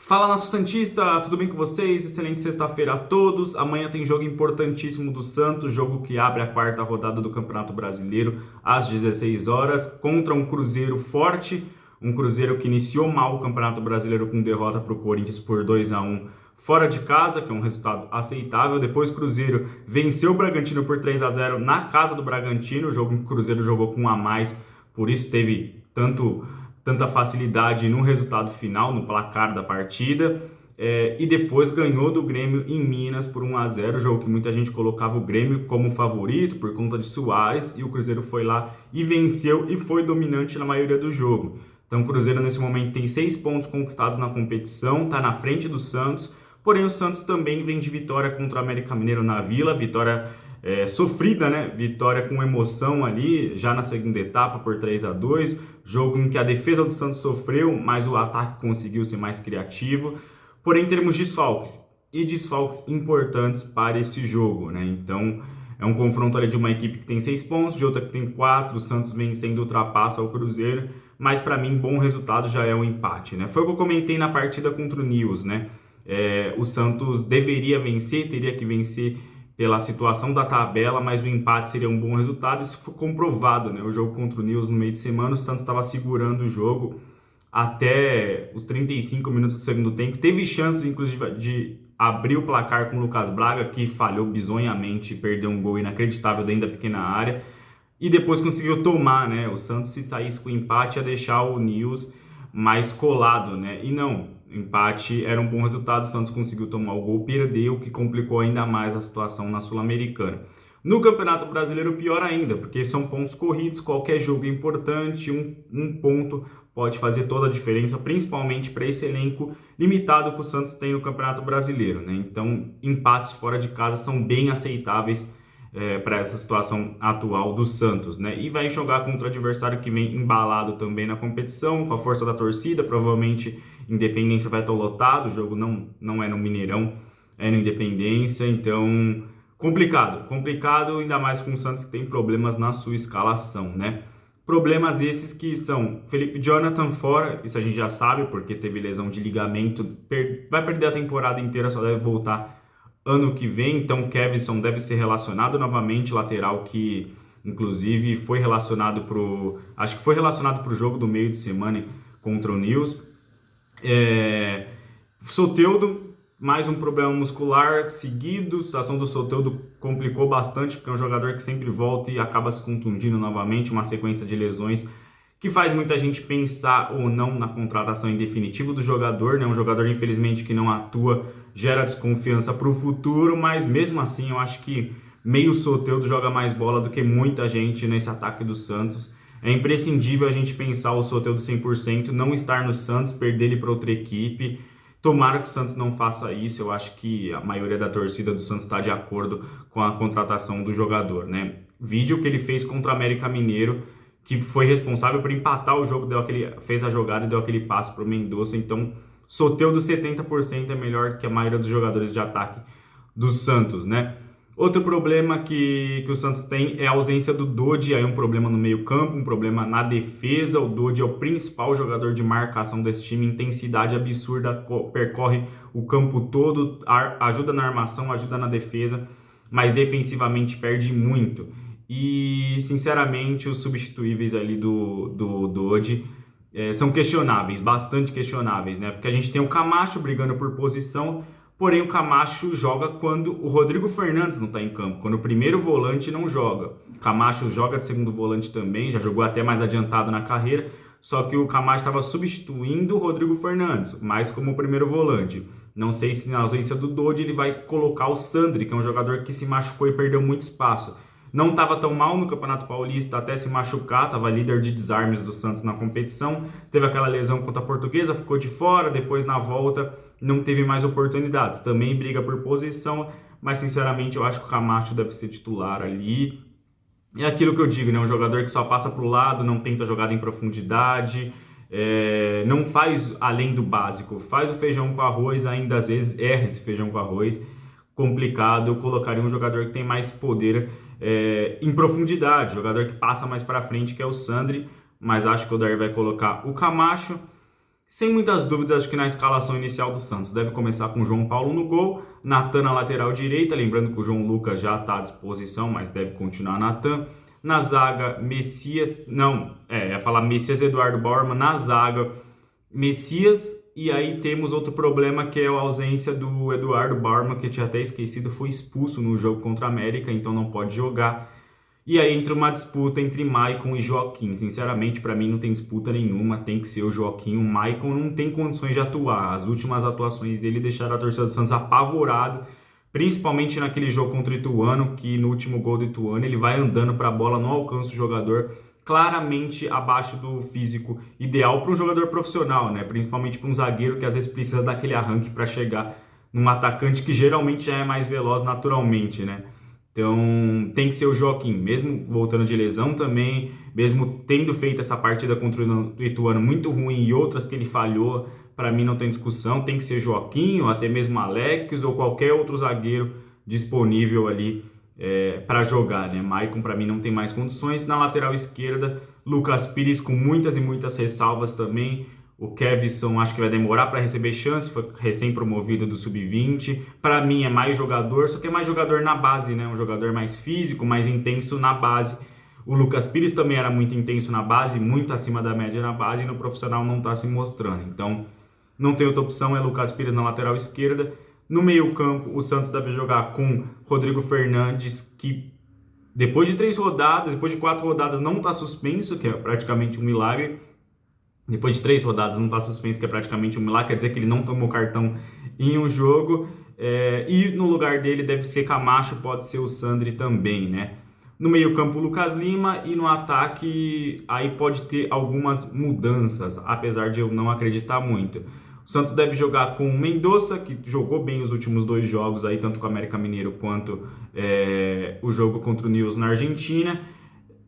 Fala, nação santista, tudo bem com vocês? Excelente sexta-feira a todos. Amanhã tem jogo importantíssimo do Santos, jogo que abre a quarta rodada do Campeonato Brasileiro às 16 horas, contra um Cruzeiro forte, um Cruzeiro que iniciou mal o Campeonato Brasileiro com derrota para o Corinthians por 2-1 fora de casa, que é um resultado aceitável. Depois o Cruzeiro venceu o Bragantino por 3-0 na casa do Bragantino, o jogo que o Cruzeiro jogou com um a mais, por isso teve tanta facilidade no resultado final, no placar da partida, e depois ganhou do Grêmio em Minas por 1-0, jogo que muita gente colocava o Grêmio como favorito por conta de Suárez, e o Cruzeiro foi lá e venceu e foi dominante na maioria do jogo. Então o Cruzeiro nesse momento tem 6 pontos conquistados na competição, está na frente do Santos, porém o Santos também vem de vitória contra o América Mineiro na Vila, vitória sofrida, né? Vitória com emoção ali, já na segunda etapa por 3-2, jogo em que a defesa do Santos sofreu, mas o ataque conseguiu ser mais criativo. Porém, teremos desfalques importantes para esse jogo, né? Então, é um confronto ali de uma equipe que tem 6 pontos, de outra que tem 4, o Santos vencendo ultrapassa o Cruzeiro, mas para mim, bom resultado já é um empate, né? Foi o que eu comentei na partida contra o Nils, né? O Santos deveria vencer, teria que vencer pela situação da tabela, mas o empate seria um bom resultado. Isso foi comprovado, né? O jogo contra o Nils no meio de semana, o Santos estava segurando o jogo até os 35 minutos do segundo tempo. Teve chances, inclusive, de abrir o placar com o Lucas Braga, que falhou bizonhamente, perdeu um gol inacreditável dentro da pequena área. E depois conseguiu tomar, né? O Santos, se saísse com o empate, ia deixar o Nils mais colado, né? E não, empate era um bom resultado, o Santos conseguiu tomar o gol, perdeu, o que complicou ainda mais a situação na Sul-Americana. No Campeonato Brasileiro, pior ainda, porque são pontos corridos, qualquer jogo é importante, um ponto pode fazer toda a diferença, principalmente para esse elenco limitado que o Santos tem no Campeonato Brasileiro, né? Então, empates fora de casa são bem aceitáveis para essa situação atual do Santos, né? E vai jogar contra o adversário que vem embalado também na competição, com a força da torcida, provavelmente Independência vai estar lotado, o jogo não é no Mineirão, é no Independência, então complicado, ainda mais com o Santos que tem problemas na sua escalação, né? Problemas esses que são Felipe Jonathan fora, isso a gente já sabe, porque teve lesão de ligamento, vai perder a temporada inteira, só deve voltar ano que vem. Então Kevson deve ser relacionado novamente, lateral que inclusive foi relacionado acho que foi relacionado para o jogo do meio de semana contra o Nils. Soteldo, mais um problema muscular seguido. A situação do Soteldo complicou bastante, porque é um jogador que sempre volta e acaba se contundindo novamente, uma sequência de lesões que faz muita gente pensar ou não na contratação em definitivo do jogador, né? Um jogador, infelizmente, que não atua, gera desconfiança para o futuro, mas mesmo assim eu acho que meio Soteldo joga mais bola do que muita gente nesse ataque do Santos. É imprescindível a gente pensar o Soteldo 100%, não estar no Santos, perder ele para outra equipe. Tomara que o Santos não faça isso. Eu acho que a maioria da torcida do Santos está de acordo com a contratação do jogador, né? Vídeo que ele fez contra o América Mineiro, que foi responsável por empatar o jogo, fez a jogada e deu aquele passe para o Mendonça. Então, Soteldo 70% é melhor que a maioria dos jogadores de ataque do Santos, né? Outro problema que o Santos tem é a ausência do Dodi, aí um problema no meio-campo, um problema na defesa. O Dodi é o principal jogador de marcação desse time, intensidade absurda, percorre o campo todo, ajuda na armação, ajuda na defesa, mas defensivamente perde muito. E, sinceramente, os substituíveis ali do Dodi são questionáveis, bastante questionáveis, né? Porque a gente tem o Camacho brigando por posição, porém o Camacho joga quando o Rodrigo Fernandes não está em campo, quando o primeiro volante não joga. O Camacho joga de segundo volante também, já jogou até mais adiantado na carreira, só que o Camacho estava substituindo o Rodrigo Fernandes, mais como primeiro volante. Não sei se na ausência do Dodi ele vai colocar o Sandri, que é um jogador que se machucou e perdeu muito espaço. Não estava tão mal no Campeonato Paulista até se machucar, estava líder de desarmes do Santos na competição, teve aquela lesão contra a Portuguesa, ficou de fora, depois na volta não teve mais oportunidades. Também briga por posição, mas sinceramente eu acho que o Camacho deve ser titular ali. É aquilo que eu digo, né? Um jogador que só passa para o lado, não tenta jogada em profundidade, não faz além do básico, faz o feijão com arroz, ainda às vezes erra esse feijão com arroz. Complicado. Eu colocaria um jogador que tem mais poder em profundidade, jogador que passa mais para frente, que é o Sandri, mas acho que o Odair vai colocar o Camacho. Sem muitas dúvidas, acho que na escalação inicial do Santos deve começar com o João Paulo no gol, Natan na lateral direita, lembrando que o João Lucas já está à disposição, mas deve continuar Natan. Na zaga, Messias, ia falar Messias Eduardo Bauerman, na zaga, Messias, e aí temos outro problema que é a ausência do Eduardo Bauerman, que eu tinha até esquecido, foi expulso no jogo contra a América, então não pode jogar. E aí entra uma disputa entre Maicon e Joaquim. Sinceramente, para mim não tem disputa nenhuma, tem que ser o Joaquim. O Maicon não tem condições de atuar. As últimas atuações dele deixaram a torcida do Santos apavorado, principalmente naquele jogo contra o Ituano, que no último gol do Ituano ele vai andando para a bola, não alcança o jogador, claramente abaixo do físico ideal para um jogador profissional, né? Principalmente para um zagueiro que às vezes precisa daquele arranque para chegar num atacante que geralmente já é mais veloz naturalmente, né? Então tem que ser o Joaquim, mesmo voltando de lesão também, mesmo tendo feito essa partida contra o Ituano muito ruim e outras que ele falhou, para mim não tem discussão, tem que ser Joaquim ou até mesmo Alex ou qualquer outro zagueiro disponível ali para jogar, né? Maicon para mim não tem mais condições. Na lateral esquerda, Lucas Pires com muitas e muitas ressalvas também. O Kevson acho que vai demorar para receber chance, foi recém-promovido do Sub-20. Para mim é mais jogador, só que é mais jogador na base, né? Um jogador mais físico, mais intenso na base. O Lucas Pires também era muito intenso na base, muito acima da média na base, e no profissional não está se mostrando. Então, não tem outra opção, é Lucas Pires na lateral esquerda. No meio-campo, o Santos deve jogar com Rodrigo Fernandes, que depois de 4 rodadas, não está suspenso, que é praticamente um milagre. Depois de 3 rodadas não está suspenso, que é praticamente um milagre, quer dizer que ele não tomou cartão em um jogo. E no lugar dele deve ser Camacho, pode ser o Sandri também, né? No meio-campo, Lucas Lima, e no ataque aí pode ter algumas mudanças, apesar de eu não acreditar muito. O Santos deve jogar com o Mendonça, que jogou bem os últimos 2 jogos, aí, tanto com o América Mineiro quanto o jogo contra o Newell's na Argentina.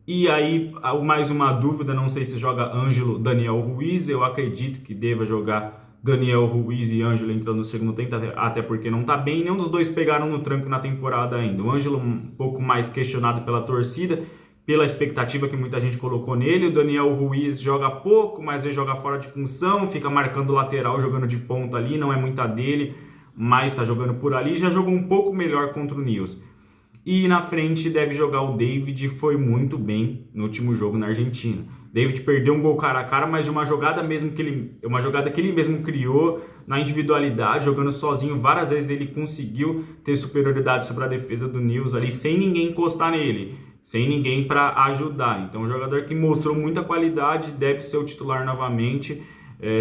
E aí, mais uma dúvida, não sei se joga Ângelo, Daniel Ruiz, eu acredito que deva jogar Daniel Ruiz e Ângelo entrando no segundo tempo, até porque não tá bem, nenhum dos dois pegaram no tranco na temporada ainda. O Ângelo um pouco mais questionado pela torcida, pela expectativa que muita gente colocou nele. O Daniel Ruiz joga pouco, mas ele joga fora de função, fica marcando lateral, jogando de ponta ali, não é muita dele, mas tá jogando por ali, já jogou um pouco melhor contra o Newell's. E na frente deve jogar o David, foi muito bem no último jogo na Argentina. David perdeu um gol cara a cara, mas de uma jogada que ele mesmo criou na individualidade, jogando sozinho. Várias vezes ele conseguiu ter superioridade sobre a defesa do Newell's ali, sem ninguém encostar nele, sem ninguém para ajudar. Então, um jogador que mostrou muita qualidade, deve ser o titular novamente.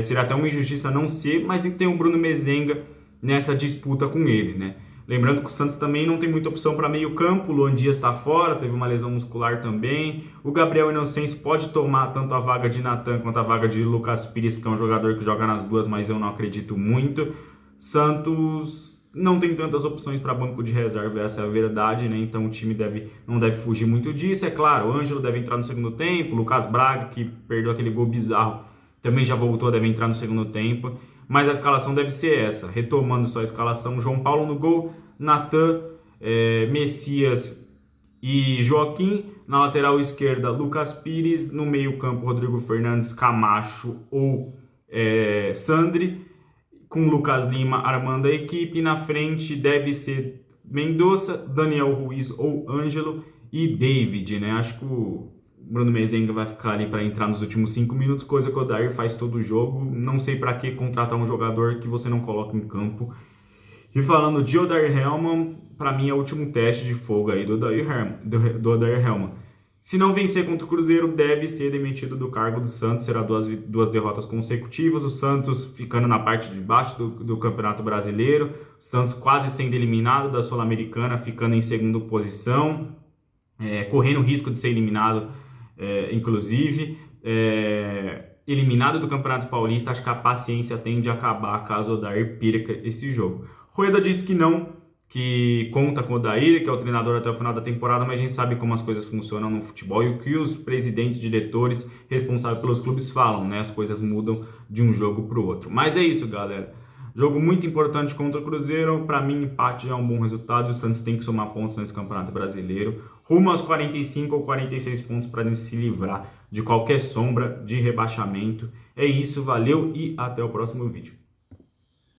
Seria até uma injustiça não ser, mas tem o Bruno Mezenga nessa disputa com ele, né? Lembrando que o Santos também não tem muita opção para meio campo, o Luan Dias está fora, teve uma lesão muscular também. O Gabriel Inocêncio pode tomar tanto a vaga de Natan quanto a vaga de Lucas Pires, porque é um jogador que joga nas duas, mas eu não acredito muito. Santos não tem tantas opções para banco de reserva, essa é a verdade, né? Então o time não deve fugir muito disso. É claro, o Ângelo deve entrar no segundo tempo, o Lucas Braga, que perdeu aquele gol bizarro, também já voltou, deve entrar no segundo tempo. Mas a escalação deve ser essa, retomando só a escalação: João Paulo no gol, Natan, Messias e Joaquim. Na lateral esquerda, Lucas Pires. No meio campo, Rodrigo Fernandes, Camacho ou Sandri. Com Lucas Lima armando a equipe. Na frente deve ser Mendonça, Daniel Ruiz ou Ângelo e David, né? Acho que o Bruno Mezenga vai ficar ali para entrar nos últimos 5 minutos, coisa que o Odair faz todo o jogo. Não sei para que contratar um jogador que você não coloca em campo. E falando de Odair Hellmann, para mim é o último teste de fogo aí do Odair Hellmann. Se não vencer contra o Cruzeiro, deve ser demitido do cargo do Santos. Será duas derrotas consecutivas. O Santos ficando na parte de baixo do Campeonato Brasileiro. O Santos quase sendo eliminado da Sul-Americana, ficando em segunda posição. Correndo o risco de ser eliminado, inclusive. Eliminado do Campeonato Paulista. Acho que a paciência tende a acabar caso o Odair perca esse jogo. Rueda disse que não, que conta com o Odair, que é o treinador até o final da temporada, mas a gente sabe como as coisas funcionam no futebol e o que os presidentes, diretores responsáveis pelos clubes falam, né? As coisas mudam de um jogo para o outro. Mas é isso, galera. Jogo muito importante contra o Cruzeiro. Para mim, empate é um bom resultado e o Santos tem que somar pontos nesse Campeonato Brasileiro. rumo aos 45 ou 46 pontos para se livrar de qualquer sombra de rebaixamento. É isso, valeu e até o próximo vídeo.